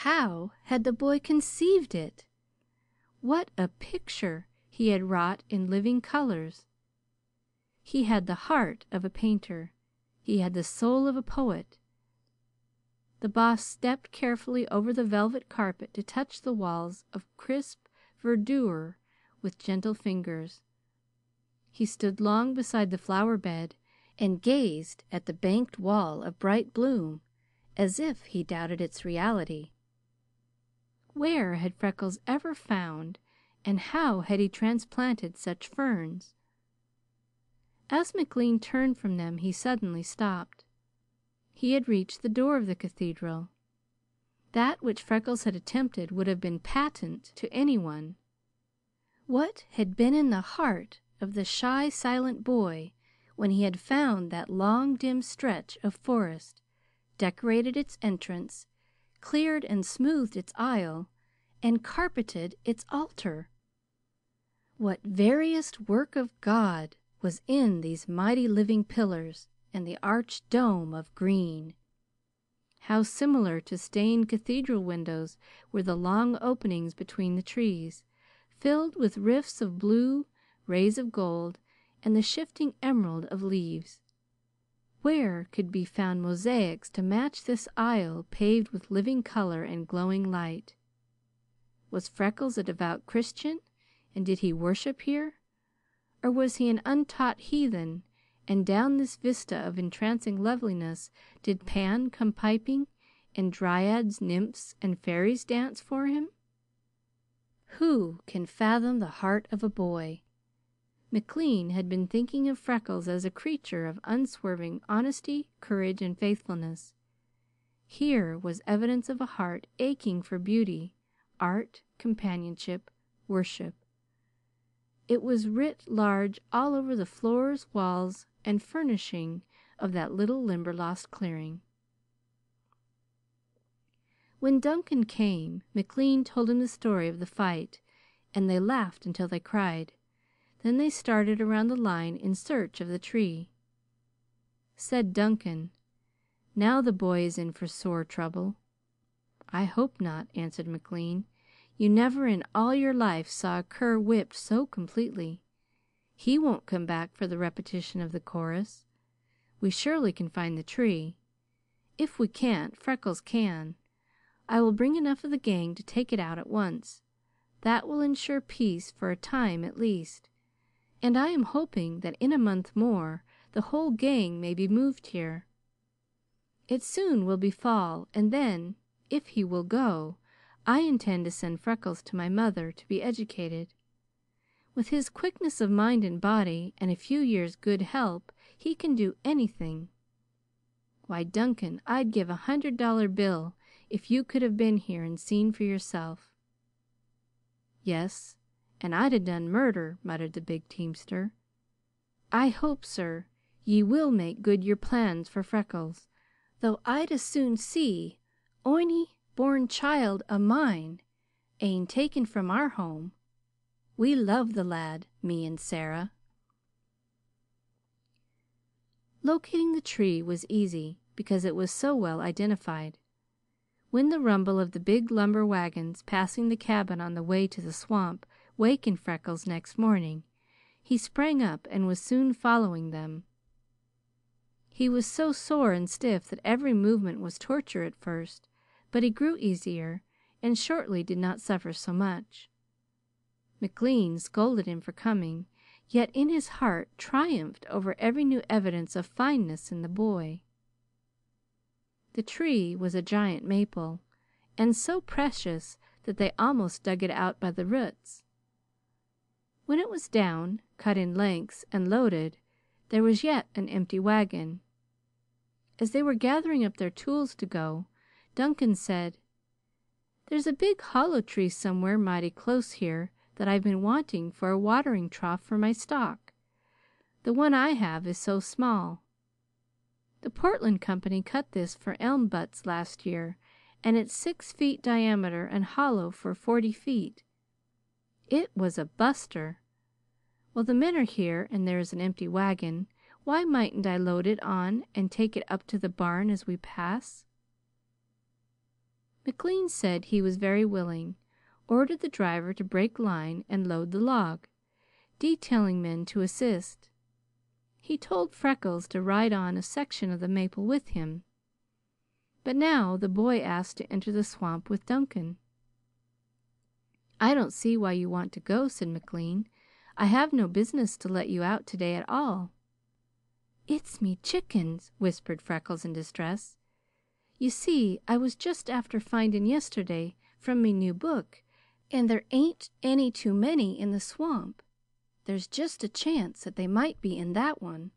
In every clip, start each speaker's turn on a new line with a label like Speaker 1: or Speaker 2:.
Speaker 1: How had the boy conceived it? What a picture he had wrought in living colors! He had the heart of a painter. He had the soul of a poet. The Boss stepped carefully over the velvet carpet to touch the walls of crisp verdure with gentle fingers. He stood long beside the flower bed and gazed at the banked wall of bright bloom as if he doubted its reality. Where had Freckles ever found, and how had he transplanted such ferns? As McLean turned from them, he suddenly stopped. He had reached the door of the cathedral. That which Freckles had attempted would have been patent to anyone. What had been in the heart of the shy, silent boy when he had found that long, dim stretch of forest, decorated its entrance, cleared and smoothed its aisle, and carpeted its altar? What veriest work of God was in these mighty living pillars and the arched dome of green? How similar to stained cathedral windows were the long openings between the trees, filled with rifts of blue, rays of gold, and the shifting emerald of leaves. Where could be found mosaics to match this aisle paved with living color and glowing light? Was Freckles a devout Christian, and did he worship here? Or was he an untaught heathen, and down this vista of entrancing loveliness did Pan come piping, and dryads, nymphs, and fairies dance for him? Who can fathom the heart of a boy? McLean had been thinking of Freckles as a creature of unswerving honesty, courage, and faithfulness. Here was evidence of a heart aching for beauty, art, companionship, worship. It was writ large all over the floors, walls, and furnishing of that little Limberlost clearing. When Duncan came, McLean told him the story of the fight, and they laughed until they cried. Then they started around the line in search of the tree. Said Duncan, "Now the boy is in for sore trouble." "I hope not," answered McLean. "You never in all your life saw a cur whipped so completely. He won't come back for the repetition of the chorus. We surely can find the tree. If we can't, Freckles can. I will bring enough of the gang to take it out at once. That will ensure peace for a time at least. And I am hoping that in a month more the whole gang may be moved here. It soon will be fall, and then, if he will go, I intend to send Freckles to my mother to be educated. With his quickness of mind and body, and a few years' good help, he can do anything. Why, Duncan, I'd give $100 bill if you could have been here and seen for yourself." "Yes, and I'd 'a' done murder," muttered the big teamster. "I hope, sir, ye will make good your plans for Freckles, though I'd as soon see ony born child o' mine ane taken from our home. We love the lad, me and Sarah." Locating the tree was easy because it was so well identified. When the rumble of the big lumber wagons passing the cabin on the way to the swamp wakened Freckles next morning, he sprang up and was soon following them. He was so sore and stiff that every movement was torture at first, but he grew easier and shortly did not suffer so much. McLean scolded him for coming, yet in his heart triumphed over every new evidence of fineness in the boy. The tree was a giant maple, and so precious that they almost dug it out by the roots. When it was down, cut in lengths, and loaded, there was yet an empty wagon. As they were gathering up their tools to go, Duncan said, "There's a big hollow tree somewhere mighty close here that I've been wanting for a watering trough for my stock. The one I have is so small. The Portland Company cut this for elm butts last year, and it's 6 feet diameter and hollow for 40 feet. It was a buster. Well, the men are here, and there is an empty wagon. Why mightn't I load it on and take it up to the barn as we pass?" McLean said he was very willing, ordered the driver to break line and load the log, detailing men to assist. He told Freckles to ride on a section of the maple with him. But now the boy asked to enter the swamp with Duncan. "I don't see why you want to go," said McLean. "I have no business to let you out today at all." "It's me chickens," whispered Freckles in distress. "You see, I was just after finding yesterday from me new book, and there ain't any too many in the swamp. There's just a chance that they might be in that one."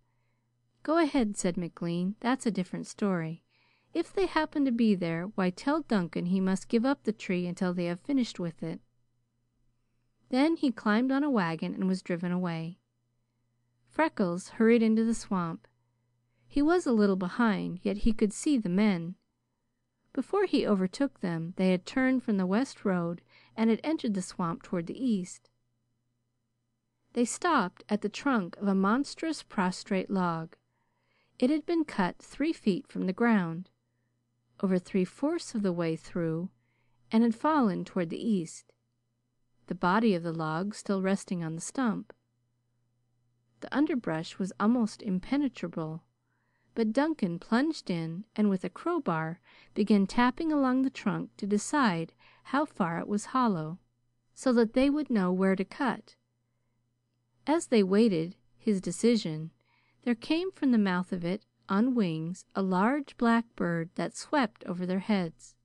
Speaker 1: "Go ahead," said McLean. "That's a different story. If they happen to be there, why, tell Duncan he must give up the tree until they have finished with it." Then he climbed on a wagon and was driven away. Freckles hurried into the swamp. He was a little behind, yet he could see the men. Before he overtook them, they had turned from the west road and had entered the swamp toward the east. They stopped at the trunk of a monstrous prostrate log. It had been cut 3 feet from the ground, over 3/4 of the way through, and had fallen toward the east, the body of the log still resting on the stump. The underbrush was almost impenetrable, but Duncan plunged in and with a crowbar began tapping along the trunk to decide how far it was hollow, so that they would know where to cut. As they waited his decision, there came from the mouth of it, on wings, a large black bird that swept over their heads.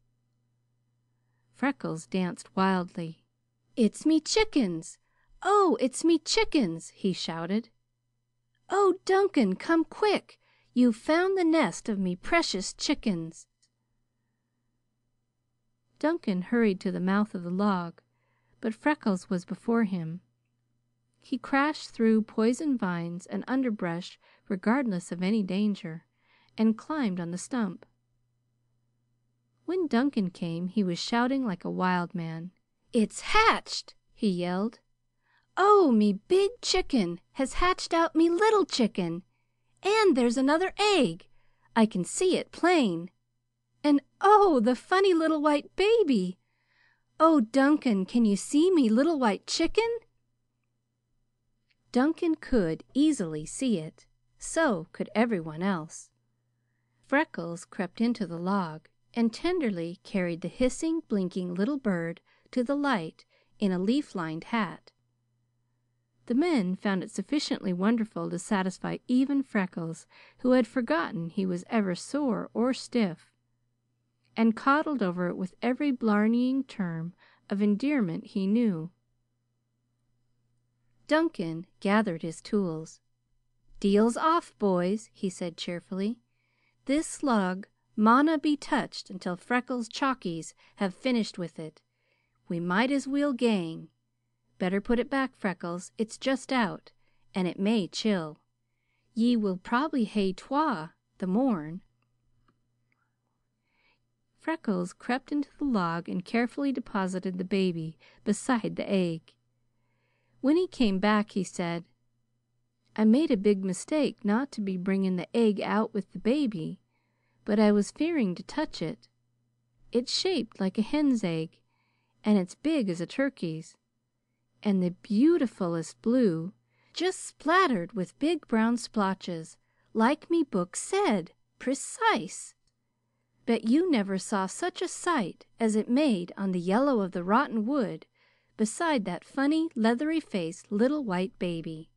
Speaker 1: Freckles danced wildly. "It's me chickens! Oh, it's me chickens!" he shouted. "Oh, Duncan, come quick! You've found the nest of me precious chickens!" Duncan hurried to the mouth of the log, but Freckles was before him. He crashed through poison vines and underbrush regardless of any danger, and climbed on the stump. When Duncan came, he was shouting like a wild man. "It's hatched!" he yelled. "Oh, me big chicken has hatched out me little chicken! And there's another egg! I can see it plain! And oh, the funny little white baby! Oh, Duncan, can you see me little white chicken?" Duncan could easily see it. So could everyone else. Freckles crept into the log and tenderly carried the hissing, blinking little bird to the light in a leaf-lined hat. The men found it sufficiently wonderful to satisfy even Freckles, who had forgotten he was ever sore or stiff, and coddled over it with every blarneying term of endearment he knew. Duncan gathered his tools. "Deal's off, boys," he said cheerfully. "This log mauna be touched until Freckles' chaukies have finished with it. We might as weel gang. Better put it back, Freckles. It's just out, and it may chill. Ye will probably hae twa the morn." Freckles crept into the log and carefully deposited the baby beside the egg. When he came back, he said, "I made a big mistake not to be bringing the egg out with the baby, but I was fearing to touch it. It's shaped like a hen's egg, and it's big as a turkey's, and the beautifulest blue, just splattered with big brown splotches, like me book said, precise. Bet you never saw such a sight as it made on the yellow of the rotten wood beside that funny, leathery-faced little white baby."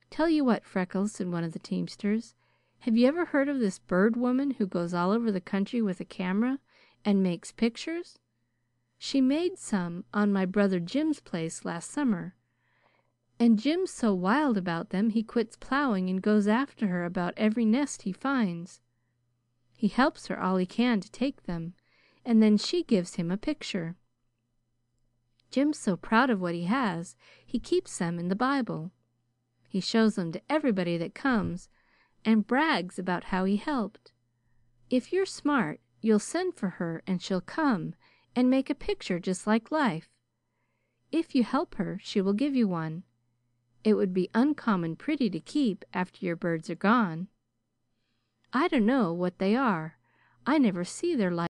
Speaker 1: "Tell you what, Freckles," said one of the teamsters, "have you ever heard of this Bird Woman who goes all over the country with a camera and makes pictures? She made some on my brother Jim's place last summer, and Jim's so wild about them he quits plowing and goes after her about every nest he finds. He helps her all he can to take them, and then she gives him a picture. Jim's so proud of what he has, he keeps them in the Bible. He shows them to everybody that comes and brags about how he helped. If you're smart, you'll send for her and she'll come and make a picture just like life. If you help her, she will give you one. It would be uncommon pretty to keep after your birds are gone. I don't know what they are. I never see their like.